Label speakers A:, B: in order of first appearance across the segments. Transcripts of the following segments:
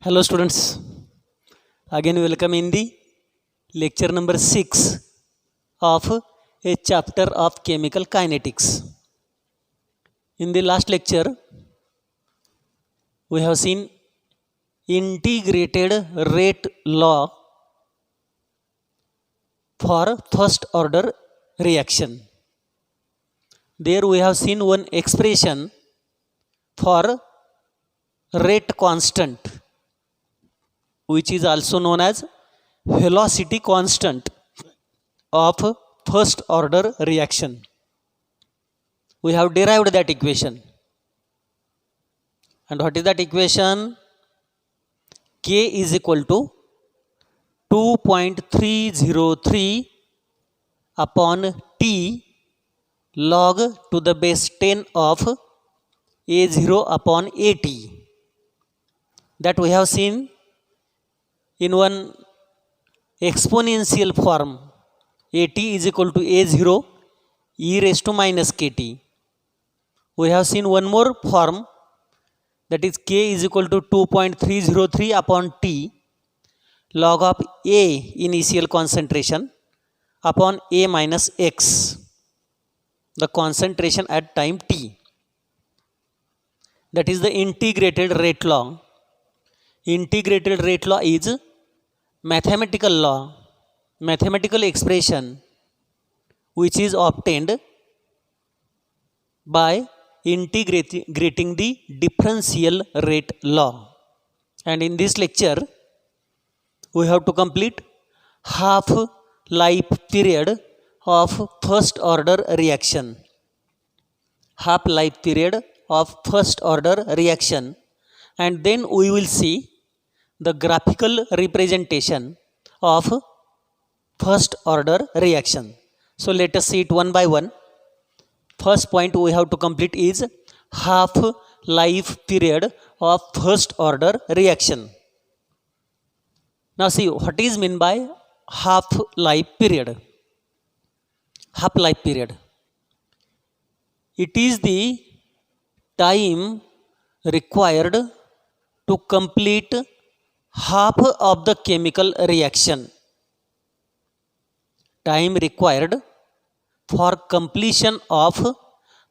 A: Hello students, again welcome in the lecture number 6 of a chapter of chemical kinetics. In the last lecture, we have seen integrated rate law for first order reaction. There we have seen one expression for rate constant, which is also known as velocity constant of first order reaction. We have derived that equation. And what is that equation? K is equal to 2.303 upon T log to the base 10 of A0 upon AT. That we have seen in one exponential form. AT is equal to A0 e raised to minus kt. We have seen one more form, that is K is equal to 2.303 upon T log of A initial concentration upon A minus X, the concentration at time T. That is the integrated rate law. Integrated rate law is mathematical law, mathematical expression which is obtained by integrating the differential rate law. And in this lecture, we have to complete half life period of first order reaction. Half life period of first order reaction, and then we will see the graphical representation of first order reaction. So let us see it one by one. First point we have to complete is half life period of first order reaction. Now see what is meant by half life period. Half life period, it is the time required to complete half of the chemical reaction. Time required for completion of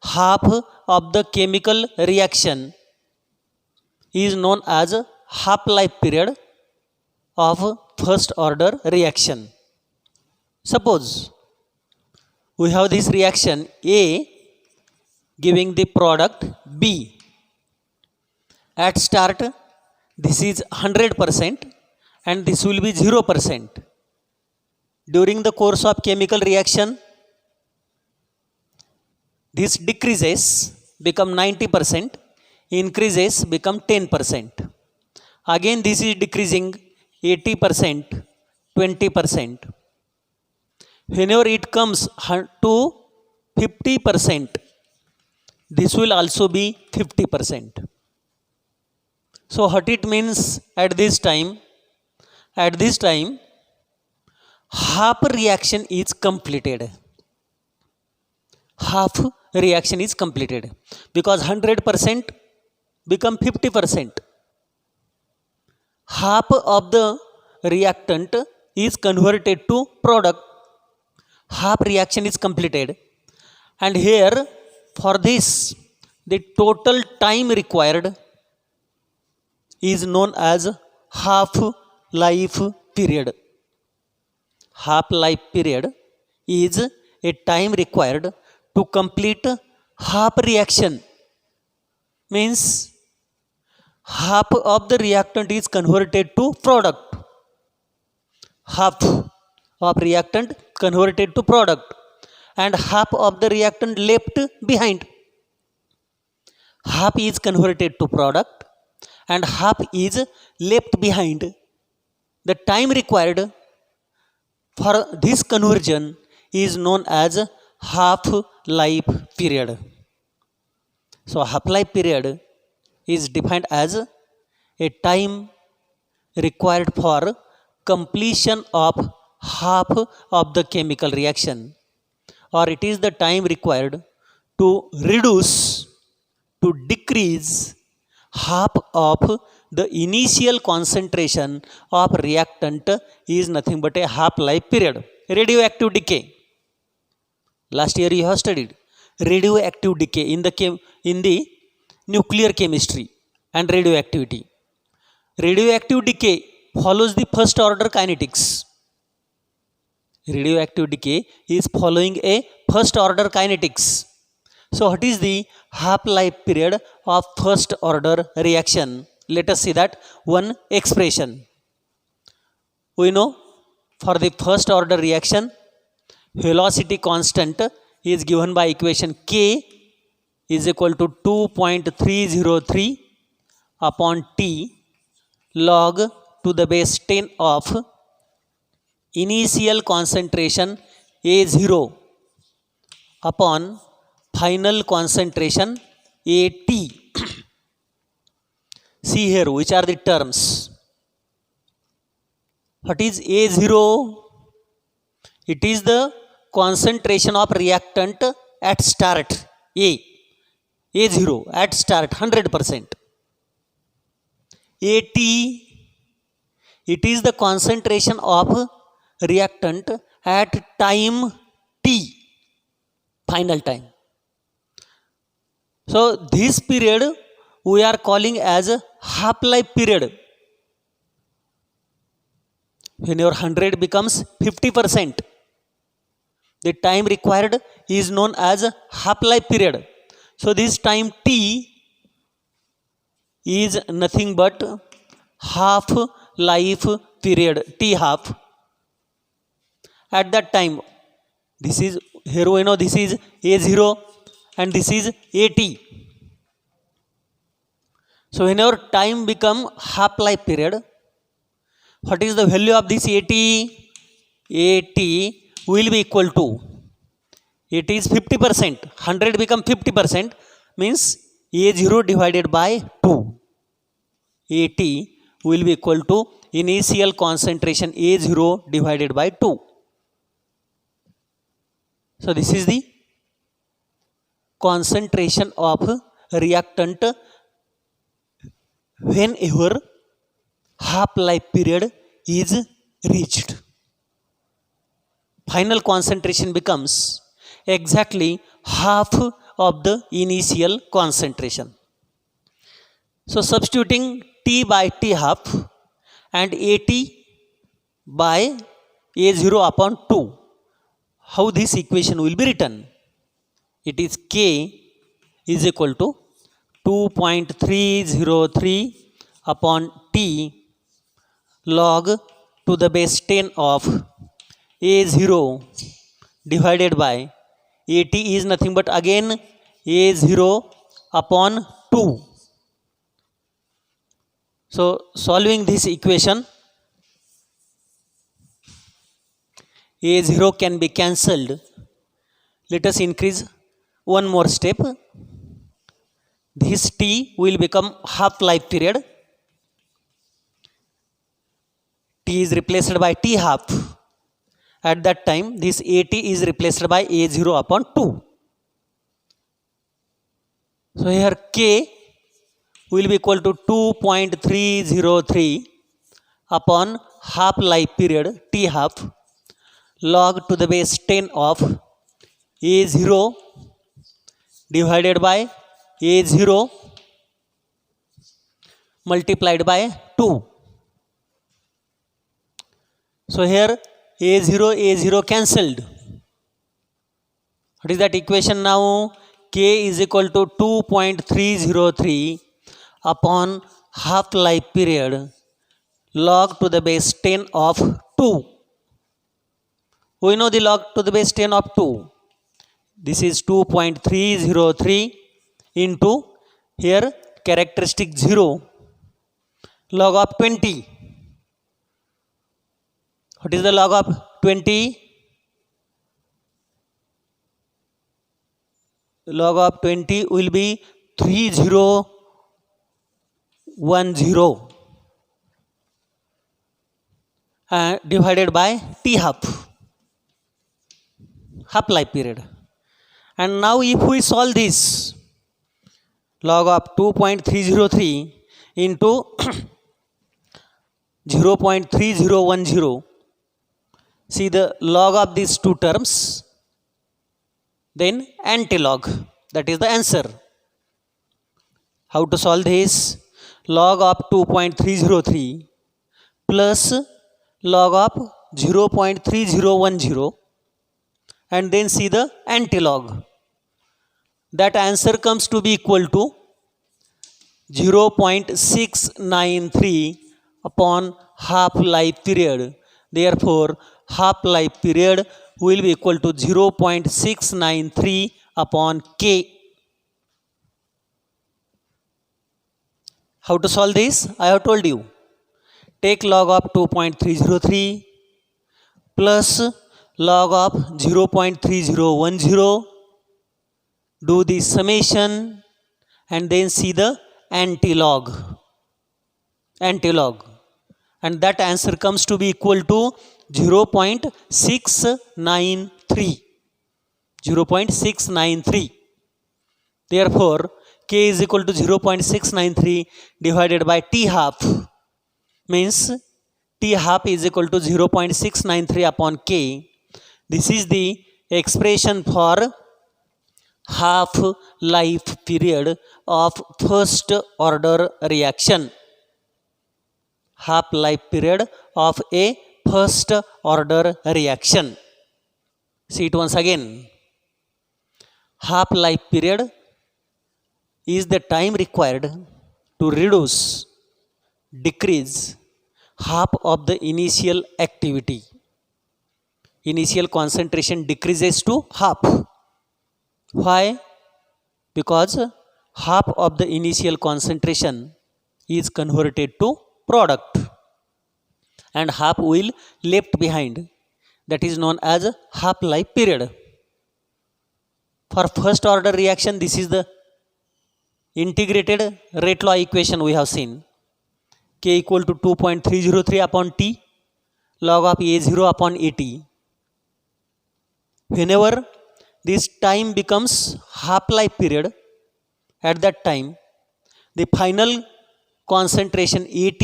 A: half of the chemical reaction is known as half-life period of first order reaction. Suppose we have this reaction A giving the product B. At start, this is 100% and this will be 0%. During the course of chemical reaction, this decreases, become 90%, increases, become 10%. Again this is decreasing 80%, 20%. Whenever it comes to 50%, this will also be 50%. So what it means at this time? At this time, half reaction is completed. Half reaction is completed because 100% become 50%. Half of the reactant is converted to product. Half reaction is completed, and here for this the total time required is known as half life period. Half life period is a time required to complete half reaction, means half of the reactant is converted to product. Half of reactant converted to product and half of the reactant left behind. Half is converted to product and half is left behind. The time required for this conversion is known as half life period. So half life period is defined as a time required for completion of half of the chemical reaction, or it is the time required to reduce, to decrease half of the initial concentration of reactant is nothing but a half-life period. Radioactive decay. Last year you have studied radioactive decay in the nuclear chemistry and radioactivity. Radioactive decay follows the first order kinetics. Radioactive decay is following a first order kinetics. So what is the half-life period of first order reaction? Let us see that one expression. We know for the first order reaction, velocity constant is given by equation K is equal to 2.303 upon T log to the base 10 of initial concentration A0 upon final concentration AT. See here which are the terms. What is A0? It is the concentration of reactant at start A0 at start 100%. AT, it is the concentration of reactant at time T, final time. So this period we are calling as half-life period. When your 100 becomes 50%, the time required is known as half-life period. So this time T is nothing but half-life period, T half. At that time, this is, here we know this is A0 and this is AT. So when our time become half-life period, what is the value of this AT? AT will be equal to, it is 50%, 100 become 50%, means A0 divided by 2. AT will be equal to initial concentration A0 divided by 2. So this is the concentration of reactant whenever half-life period is reached. Final concentration becomes exactly half of the initial concentration. So substituting T by T half and AT by A0 upon 2, how this equation will be written? It is K is equal to 2.303 upon T log to the base 10 of A0 divided by AT is nothing but again A0 upon 2. So solving this equation, A0 can be cancelled. Let us increase one more step. This T will become half-life period. T is replaced by T half. At that time, this AT is replaced by A0 upon 2. So here K will be equal to 2.303 upon half-life period T half log to the base 10 of A0 divided by A0 multiplied by 2. So here A0 cancelled. What is that equation now? K is equal to 2.303 upon half-life period log to the base 10 of 2. We know the log to the base 10 of 2. This is 2.303 into here characteristic 0 log of 20. What is the log of 20? Log of 20 will be 3010 divided by T half, half-life period. And now if we solve this, log of 2.303 into 0.3010. See the log of these two terms, then antilog. That is the answer. How to solve this? Log of 2.303 plus log of 0.3010 and then see the antilog. That answer comes to be equal to 0.693 upon half life period. Therefore, half life period will be equal to 0.693 upon K. How to solve this? I have told you. Take log of 2.303 plus log of 0.3010, do the summation and then see the antilog. And that answer comes to be equal to 0.693. Therefore, K is equal to 0.693 divided by T half, means T half is equal to 0.693 upon K. This is the expression for half life period of first order reaction. Half life period of a first order reaction. See it once again. Half life period is the time required to decrease half of the initial activity. Initial concentration decreases to half. Why? Because half of the initial concentration is converted to product and half will left behind. That is known as half life period. For first order reaction, this is the integrated rate law equation we have seen. K equal to 2.303 upon T log of A0 upon AT. Whenever this time becomes half life period, at that time the final concentration AT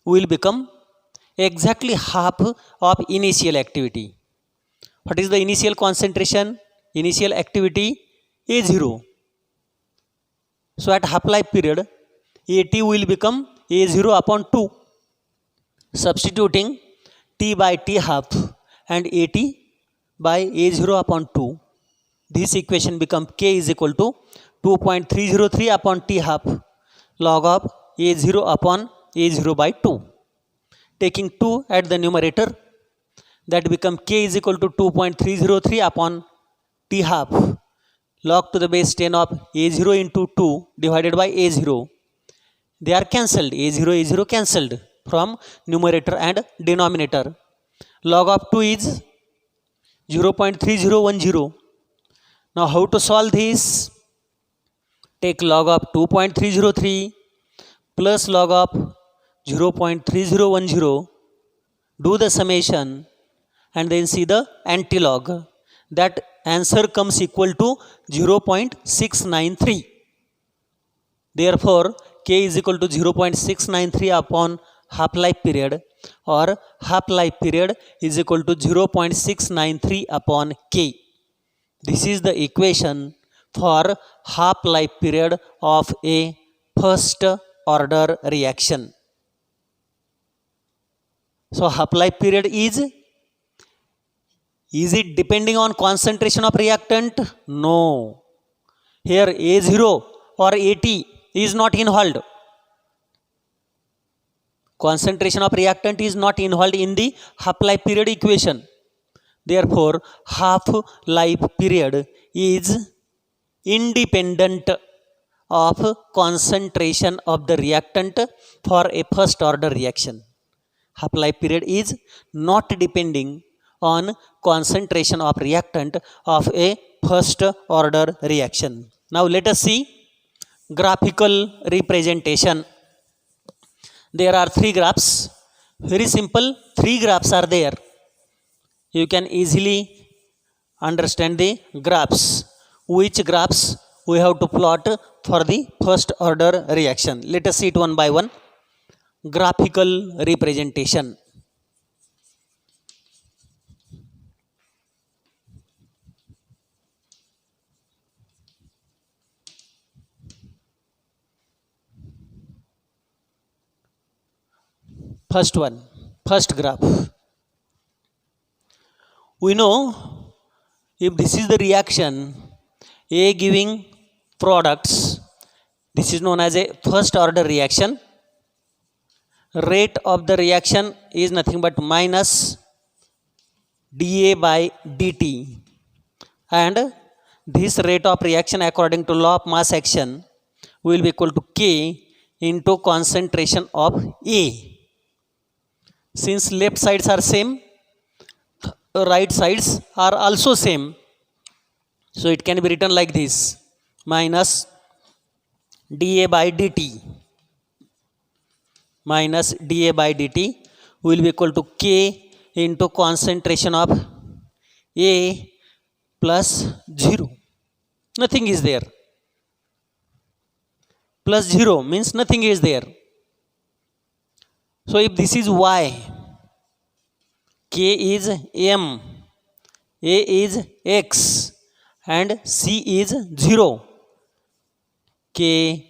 A: will become exactly half of initial activity. What is the initial concentration? Initial activity A0. So at half life period, AT will become A0 upon 2. Substituting T by T half and AT by A0 upon 2. This equation becomes K is equal to 2.303 upon T half log of A0 upon A0 by 2. Taking 2 at the numerator, that becomes K is equal to 2.303 upon T half log to the base 10 of A0 into 2 divided by A0. They are cancelled. A0 cancelled from numerator and denominator. Log of 2 is 0.3010. Now how to solve this? Take log of 2.303 plus log of 0.3010, do the summation and then see the antilog. That answer comes equal to 0.693. Therefore, K is equal to 0.693 upon half life period, or half life period is equal to 0.693 upon K. This is the equation for half life period of a first order reaction. So half life period is it depending on concentration of reactant? No. Here A0 or AT is not involved. Concentration of reactant is not involved in the half life period equation. Therefore, half life period is independent of concentration of the reactant for a first order reaction. Half life period is not depending on concentration of reactant of a first order reaction. Now let us see graphical representation. There are 3 graphs. Very simple, 3 graphs are there. You can easily understand the graphs. Which graphs we have to plot for the first order reaction. Let us see it one by one. Graphical representation. First one, first graph. We know if this is the reaction A giving products, this is known as a first order reaction. Rate of the reaction is nothing but minus dA by dt, and this rate of reaction according to law of mass action will be equal to K into concentration of A. Since left sides are same, right sides are also same, so it can be written like this: minus dA by dt minus dA by dt will be equal to K into concentration of A plus 0. Nothing is there. Plus 0 means nothing is there. So if this is Y, K is M, A is X, and C is 0. K,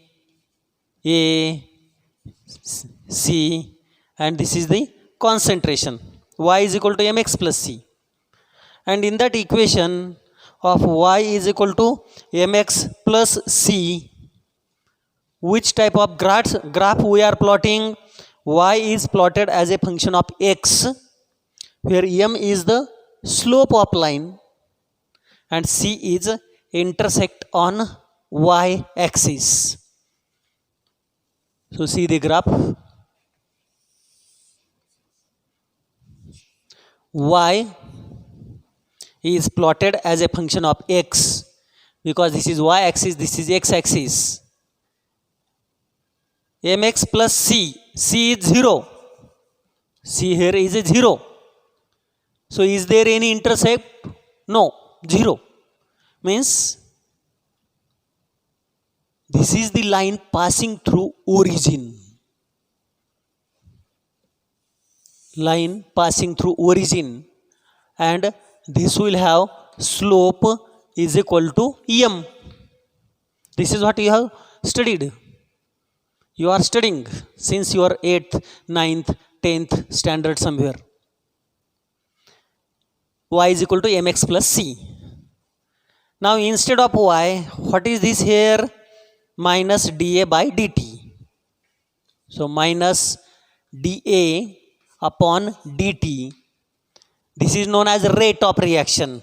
A: A, C, and this is the concentration. Y is equal to mx plus C. And in that equation of Y is equal to mx plus C, which type of graph we are plotting? Y is plotted as a function of x, where m is the slope of line and C is intersect on y axis. So see the graph. Y is plotted as a function of x, because this is y axis, this is x axis. mx plus c, c is 0, c here is a 0. So is there any intersect? No, 0. Means this is the line passing through origin. Line passing through origin, and this will have slope is equal to m. This is what you have studied. You are studying since your 8th, 9th, 10th standard somewhere. Y is equal to mx plus c. Now instead of y, what is this here? Minus dA by dt. So minus dA upon dt. This is known as rate of reaction.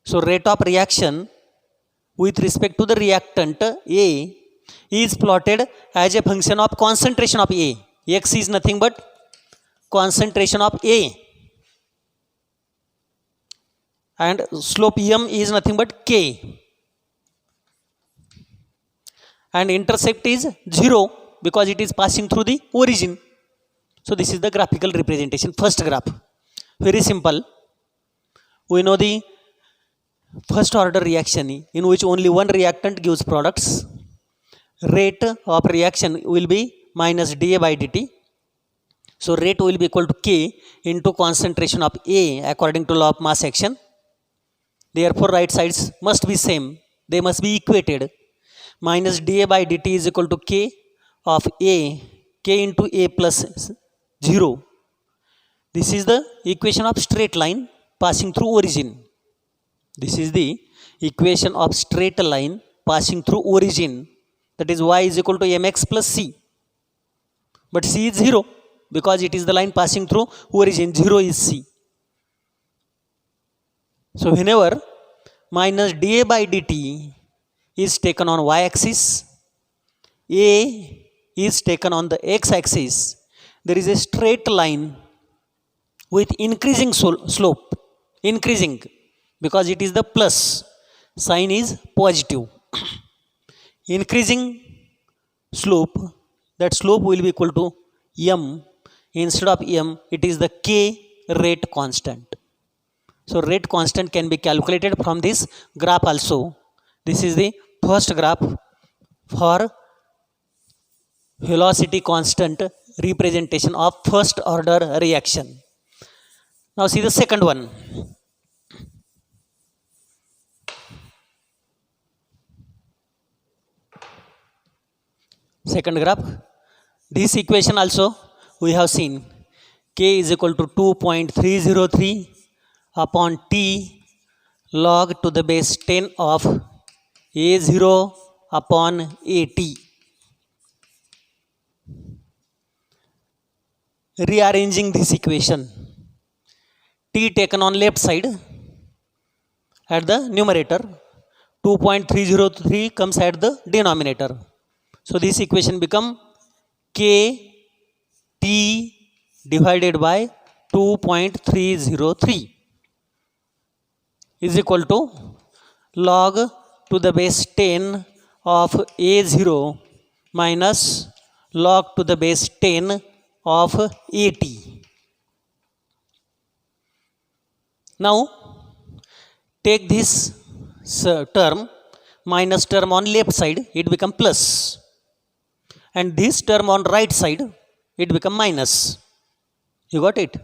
A: So rate of reaction with respect to the reactant A is plotted as a function of concentration of A. X is nothing but concentration of A, and slope m is nothing but K, and intersect is 0 because it is passing through the origin. So this is the graphical representation. First graph, very simple. We know the first order reaction in which only one reactant gives products. Rate of reaction will be minus dA by dt. So rate will be equal to K into concentration of A according to law of mass action. Therefore right sides must be same, they must be equated. Minus dA by dt is equal to K of A, K into A plus 0. This is the equation of straight line passing through origin. This is the equation of straight line passing through origin. That is y is equal to mx plus c. But c is 0 because it is the line passing through origin. 0 is c. So whenever minus dA by dt is taken on y-axis, A is taken on the x-axis, there is a straight line with increasing slope. Increasing because it is the plus, sign is positive. Increasing slope, that slope will be equal to m. Instead of m, it is the K rate constant. So rate constant can be calculated from this graph also. This is the first graph for velocity constant representation of first order reaction. Now see the second one. Second graph. This equation also we have seen k is equal to 2.303 upon t log to the base 10 of a0 upon at. Rearranging this equation, t taken on left side at the numerator, 2.303 comes at the denominator. So this equation become k t divided by 2.303 is equal to log to the base 10 of a0 minus log to the base 10 of at. Now take this term minus term on left side, it become plus, and this term on right side it become minus. You got it?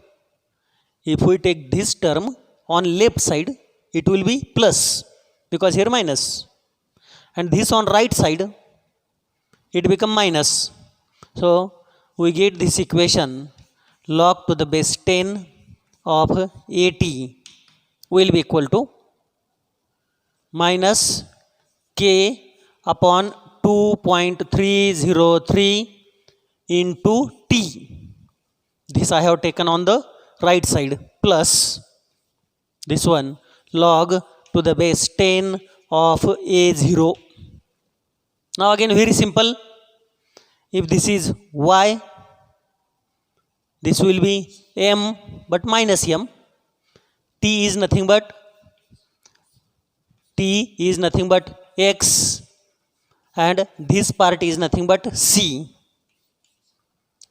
A: If we take this term on left side, it will be plus because here minus, and this on right side it become minus. So we get this equation log to the base 10 of at will be equal to minus k upon 2.303 into t. This I have taken on the right side, plus this one log to the base 10 of a0. Now again very simple. If this is y, this will be m but minus m. T is nothing but x, and this part is nothing but c.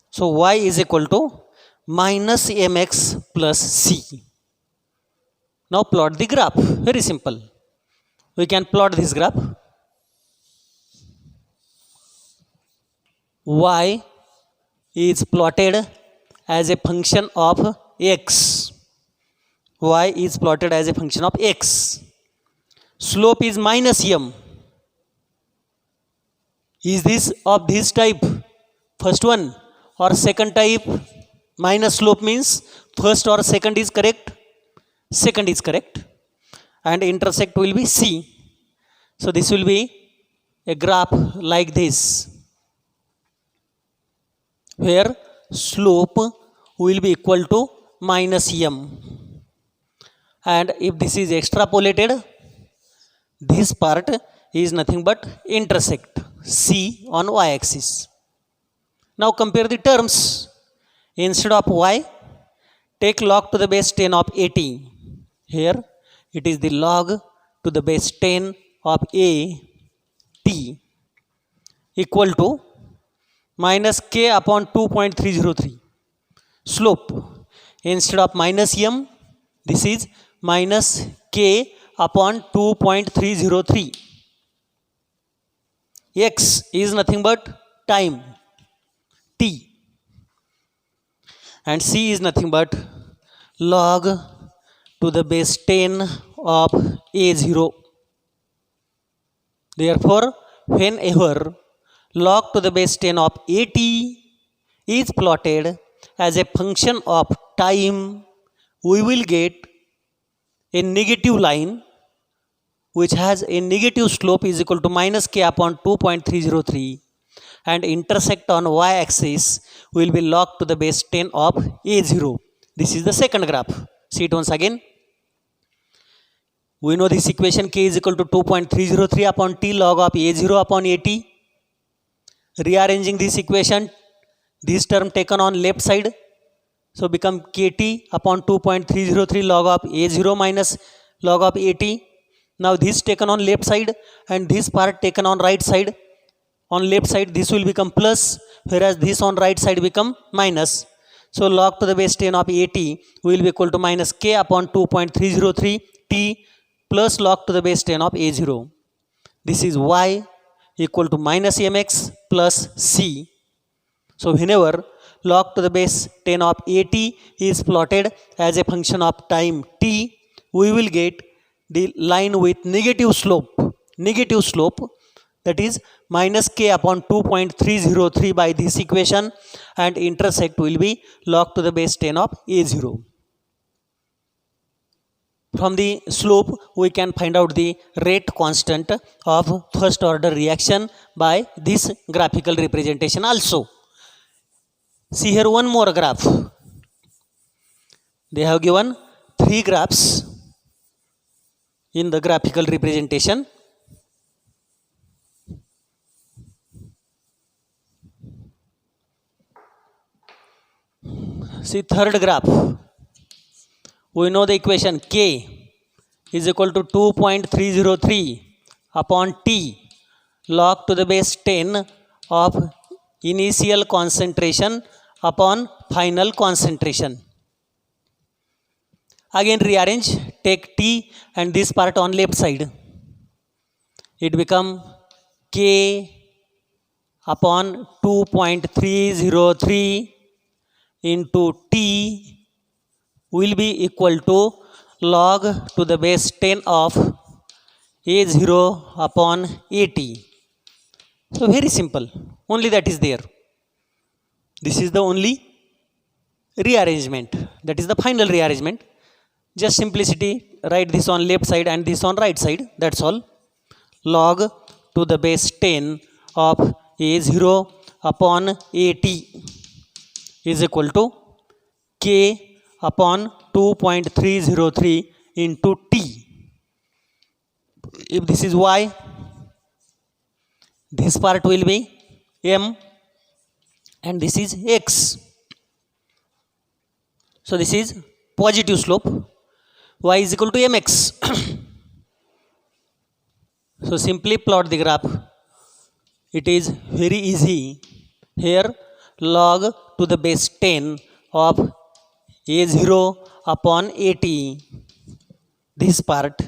A: So y is equal to minus mx plus c. Now plot the graph. Very simple. We can plot this graph. Y is plotted as a function of x. Y is plotted as a function of x. Slope is minus m. Is this of this type, first one, or second type? Minus slope means first or second is correct. Second is correct. And intersect will be c. So this will be a graph like this, where slope will be equal to minus m. And if this is extrapolated, this part is nothing but intersect c on y-axis. Now compare the terms. Instead of y, take log to the base 10 of at. Here it is the log to the base 10 of a t equal to minus k upon 2.303. Slope, instead of minus m, this is minus k upon 2.303. X is nothing but time, t, and c is nothing but log to the base 10 of a0. Therefore, whenever log to the base 10 of at is plotted as a function of time, we will get a negative line which has a negative slope is equal to minus k upon 2.303, and intersect on y-axis will be log to the base 10 of a0. This is the second graph. See it once again. We know this equation k is equal to 2.303 upon t log of a0 upon at. Rearranging this equation, this term taken on left side, so become kt upon 2.303 log of a0 minus log of at. Now this taken on left side and this part taken on right side. On left side this will become plus, whereas this on right side become minus. So log to the base 10 of at will be equal to minus k upon 2.303 t plus log to the base 10 of a0. this is y equal to minus mx plus c. So whenever log to the base 10 of at is plotted as a function of time t, we will get the line with negative slope, that is minus k upon 2.303 by this equation, and intersect will be log to the base 10 of a0. From the slope we can find out the rate constant of first order reaction by this graphical representation also. See here one more graph. They have given 3 graphs in the graphical representation. See third graph. We know the equation K is equal to 2.303 upon T log to the base 10 of initial concentration upon final concentration. Again rearrange, take T and this part on left side. It become K upon 2.303 into T will be equal to log to the base 10 of a0 upon at. So very simple, only that is there. This is the only rearrangement, that is the final rearrangement. Just simplicity, write this on left side and this on right side, that's all. Log to the base 10 of a0 upon at is equal to k upon 2.303 into t. If this is y, this part will be m and this is x. So this is positive slope, y is equal to mx. So simply plot the graph. It is very easy. Here log to the base 10 of a0 upon at, this part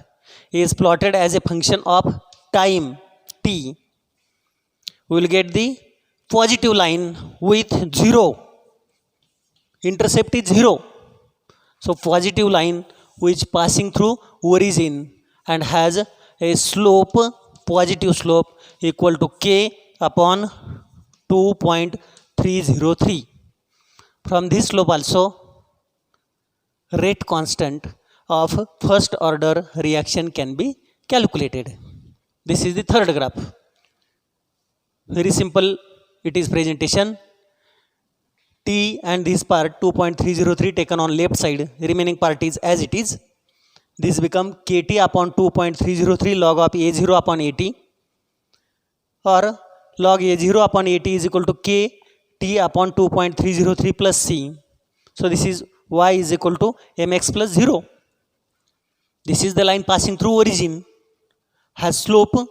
A: is plotted as a function of time t. We will get the positive line with 0. Intercept is 0. So positive line which passing through origin and has a slope, positive slope equal to k upon 2.303. From this slope also rate constant of first order reaction can be calculated. This is the third graph. Very simple it is presentation. T and this part 2.303 taken on left side, remaining part is as it is. This become kt upon 2.303 log of a0 upon at, or log a0 upon at is equal to k t upon 2.303 plus c. So this is y is equal to mx plus 0. This is the line passing through origin, has slope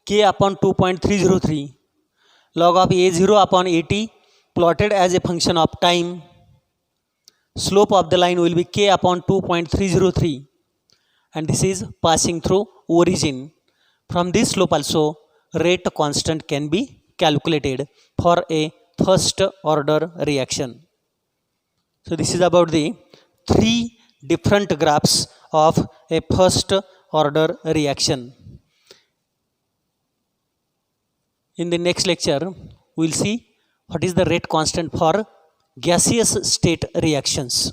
A: k upon 2.303. Log of a0 upon at plotted as a function of time. Slope of the line will be k upon 2.303 and this is passing through origin. From this slope also rate constant can be calculated for a first order reaction. So this is about the 3 different graphs of a first order reaction. In the next lecture, we will see what is the rate constant for gaseous state reactions.